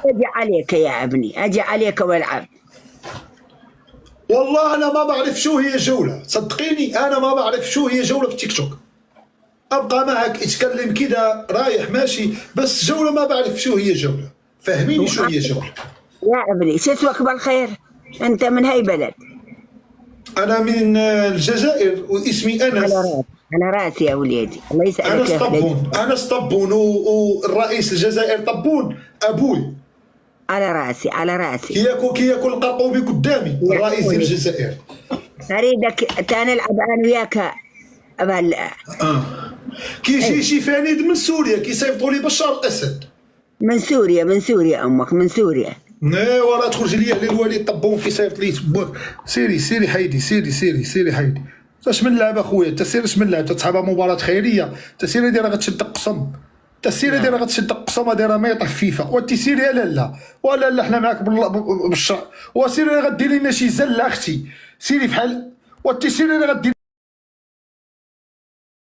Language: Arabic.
أجي عليك يا ابني، أجي عليك والعب. والله انا ما بعرف شو هي جوله، صدقيني انا ما بعرف شو هي جوله في تيك توك. ابقى معك اتكلم كده رايح ماشي، بس جوله ما بعرف شو هي جوله. فهميني شو هي جوله. يا ابني شو اسمك بالخير؟ أنت من هاي بلد؟ انا من الجزائر واسمي انس. على راسي يا وليدي، الله يسعدك انس يا وليدي. طبون، انس طبون، والرئيس الجزائر طبون ابوي. على راسي على راسي. كي ياكل القرقوبي قدامي الرئيس ديال الجزائر. اريدك تنلعب انا وياك. كي يجي شي فانيد من سوريا كيصيفطوا لي بشار الاسد. من سوريا، من سوريا امك، من سوريا. ولا تخرج لي على الوالد طبون كيصيفط لي سيري حيدي، سيري حيدي. اش من لعب اخويا، انت سير اش من لعب، تصحابها مباراة خيرية، انت سير هادي راه غتشد قسم، انت سير هادي راه غتشد قسم، هادي راه ما يطيح فيفا، وانت سيري يا لالا، ولا حنا معاك بالشرع، وسيري غديري لنا شي زله اختي، سيري فحال، وانت سيري غدير